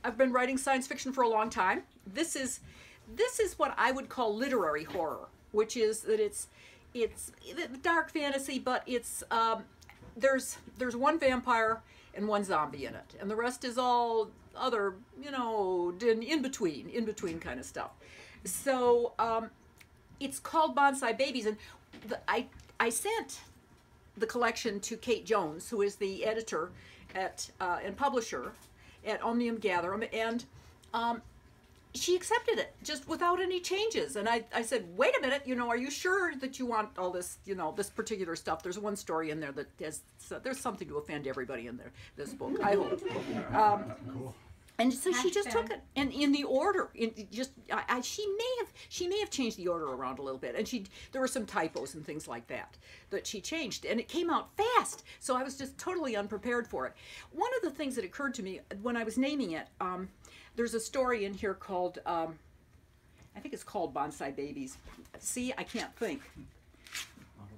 I've been writing science fiction for a long time. This is what I would call literary horror, which is that it's dark fantasy, but it's there's one vampire and one zombie in it, and the rest is all other, you know, in between kind of stuff. So it's called Bonsai Babies, and I sent the collection to Kate Jones, who is the editor at and publisher at Omnium Gatherum, and she accepted it just without any changes. And I said, wait a minute, you know, are you sure that you want all this, you know, this particular stuff? There's one story in there that has, there's something to offend everybody in there, this book, I hope. Cool. And so she just took it, and in the order, she may have changed the order around a little bit, and there were some typos and things like that she changed, and it came out fast. So I was just totally unprepared for it. One of the things that occurred to me when I was naming it, there's a story in here called, I think it's called Bonsai Babies. See, I can't think.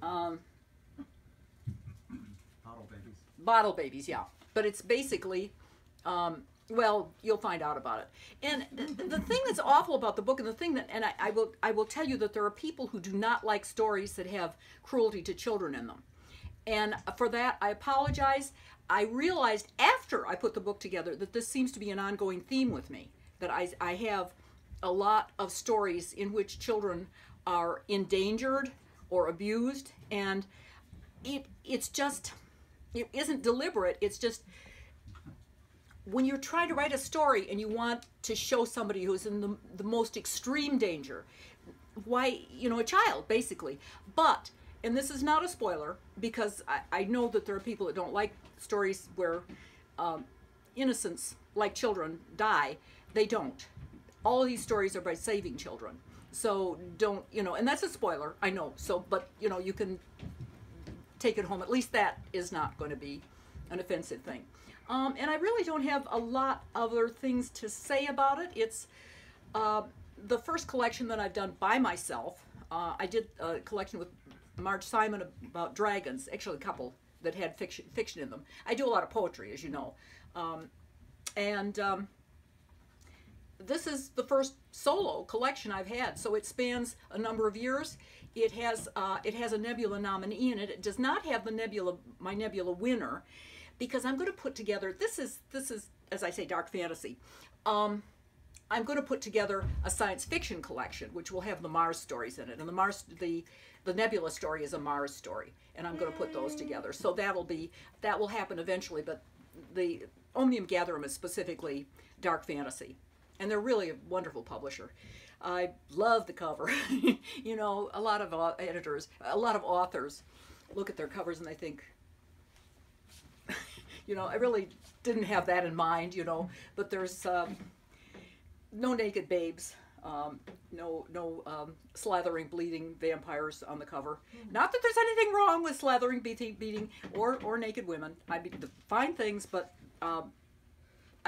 Bottle babies. Bottle Babies, yeah. But it's basically, well, you'll find out about it. And the thing that's awful about the book, and the thing that, and I will tell you that there are people who do not like stories that have cruelty to children in them. And for that, I apologize. I realized after I put the book together that this seems to be an ongoing theme with me, that I have a lot of stories in which children are endangered or abused, and it's just, it isn't deliberate, it's just, when you're trying to write a story and you want to show somebody who's in the most extreme danger, why, you know, a child, basically. But, and this is not a spoiler, because I know that there are people that don't like stories where innocents, like children, die. They don't. All of these stories are by saving children. So don't, you know, and that's a spoiler, I know. So, but, you know, you can take it home. At least that is not going to be an offensive thing. And I really don't have a lot other things to say about it. It's the first collection that I've done by myself. I did a collection with Marge Simon about dragons, actually a couple that had fiction in them. I do a lot of poetry, as you know. This is the first solo collection I've had, so it spans a number of years. It has a Nebula nominee in it. It does not have the Nebula, my Nebula winner, because I'm going to put together, this is, as I say, dark fantasy. I'm going to put together a science fiction collection, which will have the Mars stories in it. And the Nebula story is a Mars story, and I'm going to put those together. So that will happen eventually, but the Omnium Gatherum is specifically dark fantasy. And they're really a wonderful publisher. I love the cover. You know, a lot of editors, a lot of authors look at their covers and they think, you know, I really didn't have that in mind, you know, but there's no naked babes, no slathering, bleeding vampires on the cover. Not that there's anything wrong with slathering, beating, or naked women. I mean, fine things, but I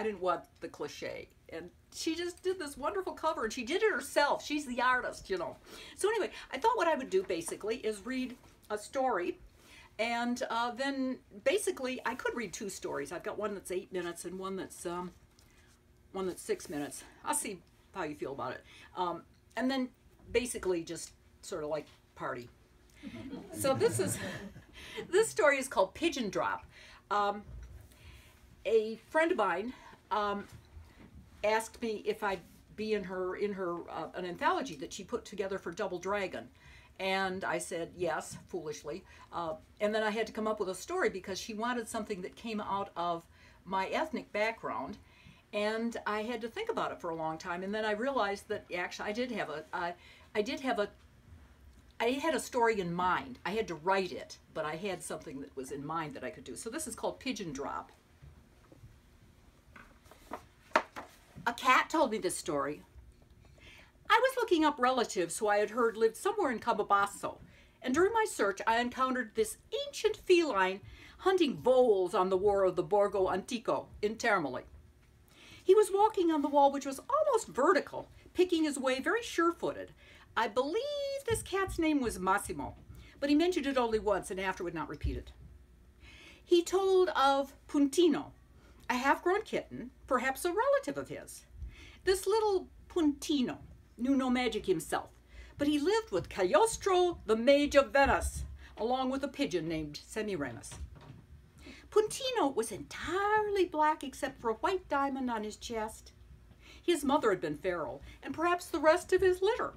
didn't want the cliche. And she just did this wonderful cover, and she did it herself. She's the artist, you know. So anyway, I thought what I would do basically is read a story. And then basically, I could read two stories. I've got one that's 8 minutes and one that's 6 minutes. I'll see how you feel about it. And then basically just sort of like party. So this story is called Pigeon Drop. A friend of mine asked me if I'd be in her an anthology that she put together for Double Dragon. And I said yes, foolishly. And then I had to come up with a story because she wanted something that came out of my ethnic background. And I had to think about it for a long time. And then I realized that actually I had a story in mind. I had to write it, but I had something that was in mind that I could do. So this is called Pigeon Drop. A cat told me this story. I was looking up relatives who I had heard lived somewhere in Campobasso, and during my search I encountered this ancient feline hunting voles on the war of the Borgo Antico in Termoli. He was walking on the wall, which was almost vertical, picking his way very sure-footed. I believe this cat's name was Massimo, but he mentioned it only once and after would not repeat it. He told of Puntino, a half-grown kitten, perhaps a relative of his. This little Puntino knew no magic himself, but he lived with Cagliostro, the Mage of Venice, along with a pigeon named Semiramis. Puntino was entirely black except for a white diamond on his chest. His mother had been feral, and perhaps the rest of his litter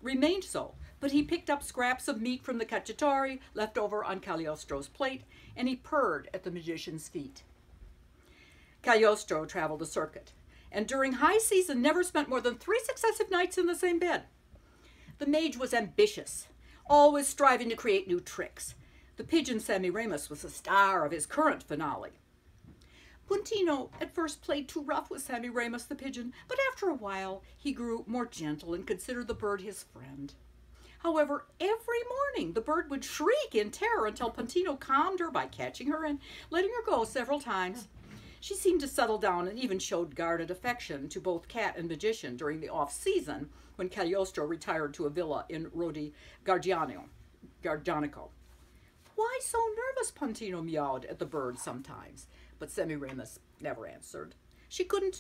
remained so, but he picked up scraps of meat from the cacciatore left over on Cagliostro's plate, and he purred at the magician's feet. Cagliostro traveled the circuit, and during high season never spent more than 3 successive nights in the same bed. The mage was ambitious, always striving to create new tricks. The pigeon Semiramis was the star of his current finale. Puntino at first played too rough with Semiramis the pigeon, but after a while he grew more gentle and considered the bird his friend. However, every morning the bird would shriek in terror until Puntino calmed her by catching her and letting her go several times. She seemed to settle down and even showed guarded affection to both cat and magician during the off-season when Cagliostro retired to a villa in Rodi Gargianico. Why so nervous? Puntino meowed at the bird sometimes, but Semiramis never answered. She couldn't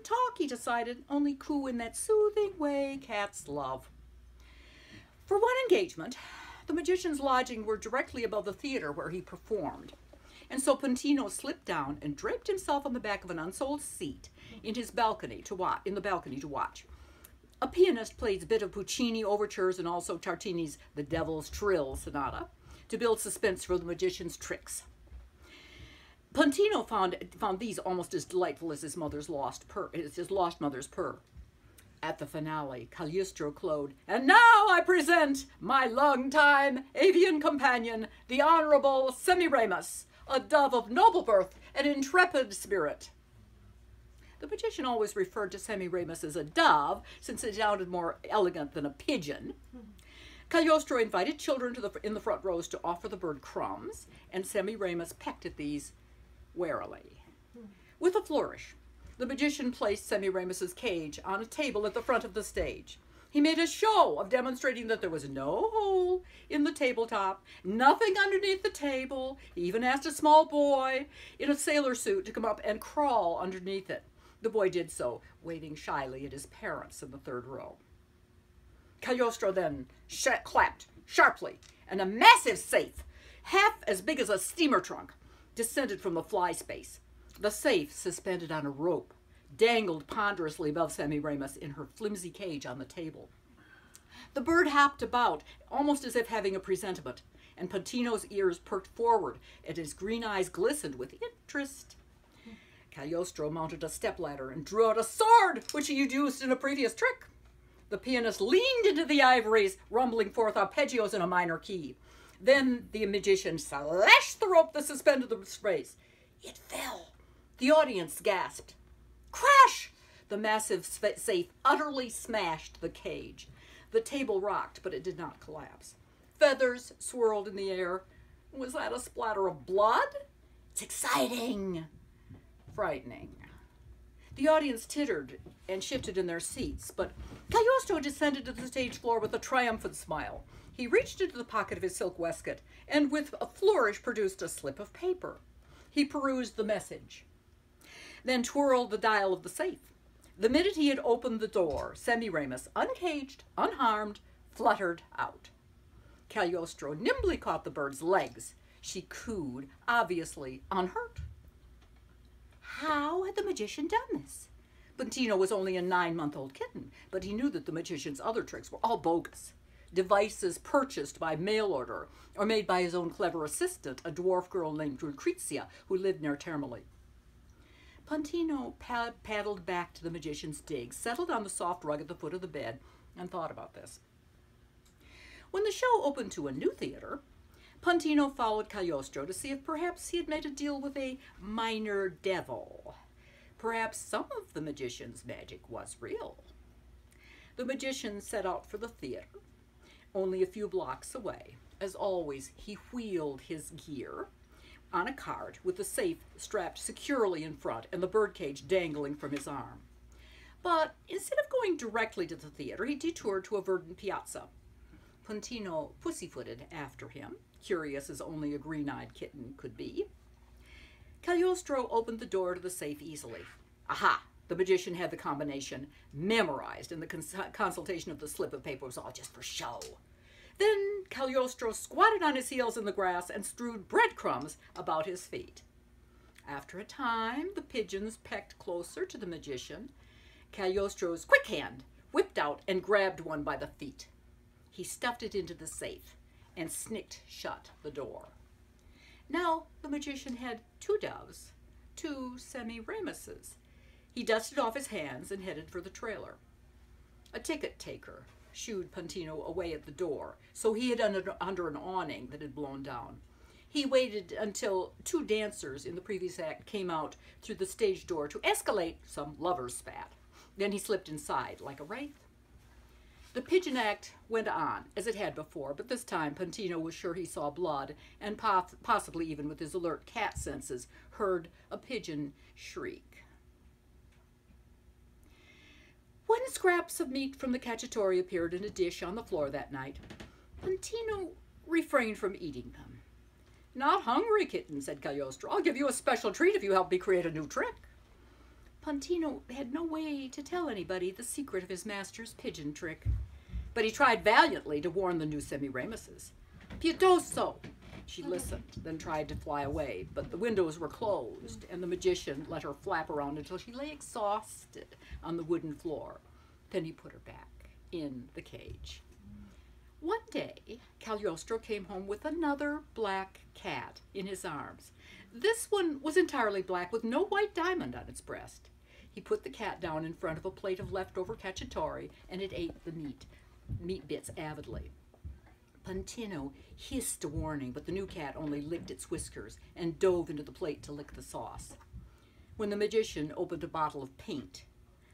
talk, he decided, only coo in that soothing way cats love. For one engagement, the magician's lodging were directly above the theater where he performed, and so Puntino slipped down and draped himself on the back of an unsold seat in the balcony to watch. A pianist played a bit of Puccini overtures and also Tartini's The Devil's Trill Sonata to build suspense for the magician's tricks. Puntino found these almost as delightful as his lost mother's purr. At the finale, Cagliostro crowed, "And now I present my long-time avian companion, the Honorable Semiramis, a dove of noble birth and intrepid spirit." The magician always referred to Semiramis as a dove, since it sounded more elegant than a pigeon. Cagliostro invited children in the front rows to offer the bird crumbs, and Semiramis pecked at these warily. With a flourish, the magician placed Semiramis's cage on a table at the front of the stage. He made a show of demonstrating that there was no hole in the tabletop, nothing underneath the table. He even asked a small boy in a sailor suit to come up and crawl underneath it. The boy did so, waving shyly at his parents in the third row. Cagliostro then clapped sharply, and a massive safe, half as big as a steamer trunk, descended from the fly space. The safe, suspended on a rope, dangled ponderously above Semiramis in her flimsy cage on the table. The bird hopped about, almost as if having a presentiment, and Puntino's ears perked forward, and his green eyes glistened with interest. Cagliostro mounted a stepladder and drew out a sword, which he had used in a previous trick. The pianist leaned into the ivories, rumbling forth arpeggios in a minor key. Then the magician slashed the rope that suspended the space. It fell. The audience gasped. Crash! The massive safe utterly smashed the cage. The table rocked, but it did not collapse. Feathers swirled in the air. Was that a splatter of blood? It's exciting. Frightening. The audience tittered and shifted in their seats, but Cagliostro descended to the stage floor with a triumphant smile. He reached into the pocket of his silk waistcoat and with a flourish produced a slip of paper. He perused the message, then twirled the dial of the safe. The minute he had opened the door, Semiramis, uncaged, unharmed, fluttered out. Cagliostro nimbly caught the bird's legs. She cooed, obviously unhurt. How had the magician done this? Puntino was only a 9-month-old kitten, but he knew that the magician's other tricks were all bogus. Devices purchased by mail order or made by his own clever assistant, a dwarf girl named Lucrezia, who lived near Termoli. Puntino paddled back to the magician's dig, settled on the soft rug at the foot of the bed, and thought about this. When the show opened to a new theater, Puntino followed Cagliostro to see if perhaps he had made a deal with a minor devil. Perhaps some of the magician's magic was real. The magician set out for the theater, only a few blocks away. As always, he wheeled his gear on a cart with the safe strapped securely in front and the birdcage dangling from his arm. But instead of going directly to the theater, he detoured to a verdant piazza. Puntino pussyfooted after him, curious as only a green-eyed kitten could be. Cagliostro opened the door to the safe easily. Aha! The magician had the combination memorized, and the consultation of the slip of paper was all just for show. Then Cagliostro squatted on his heels in the grass and strewed breadcrumbs about his feet. After a time, the pigeons pecked closer to the magician. Cagliostro's quick hand whipped out and grabbed one by the feet. He stuffed it into the safe and snicked shut the door. Now the magician had 2 doves, 2 Semiramises. He dusted off his hands and headed for the trailer. A ticket taker shooed Puntino away at the door, so he hid under an awning that had blown down. He waited until 2 dancers in the previous act came out through the stage door to escalate some lover's spat. Then he slipped inside like a wraith. The pigeon act went on, as it had before, but this time Puntino was sure he saw blood, and possibly even with his alert cat senses, heard a pigeon shriek. When scraps of meat from the cacciatore appeared in a dish on the floor that night, Puntino refrained from eating them. "Not hungry, kitten," said Cagliostro. "I'll give you a special treat if you help me create a new trick." Puntino had no way to tell anybody the secret of his master's pigeon trick, but he tried valiantly to warn the new Semiramis. "Pietoso!" She listened, then tried to fly away, but the windows were closed, and the magician let her flap around until she lay exhausted on the wooden floor. Then he put her back in the cage. One day, Cagliostro came home with another black cat in his arms. This one was entirely black with no white diamond on its breast. He put the cat down in front of a plate of leftover cacciatore, and it ate the meat bits avidly. Puntino hissed a warning, but the new cat only licked its whiskers and dove into the plate to lick the sauce. When the magician opened a bottle of paint,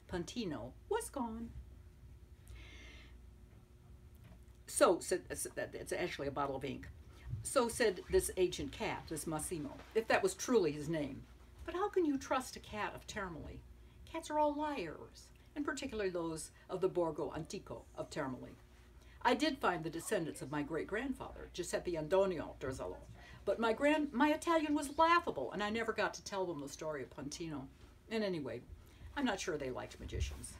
Puntino was gone. "So," said, it's actually a bottle of ink. "So," said this ancient cat, this Massimo, if that was truly his name. "But how can you trust a cat of Termoli? Cats are all liars, and particularly those of the Borgo Antico of Termoli. I did find the descendants of my great-grandfather, Giuseppe Antonio d'Orsolo, but my Italian was laughable, and I never got to tell them the story of Puntino. And anyway, I'm not sure they liked magicians."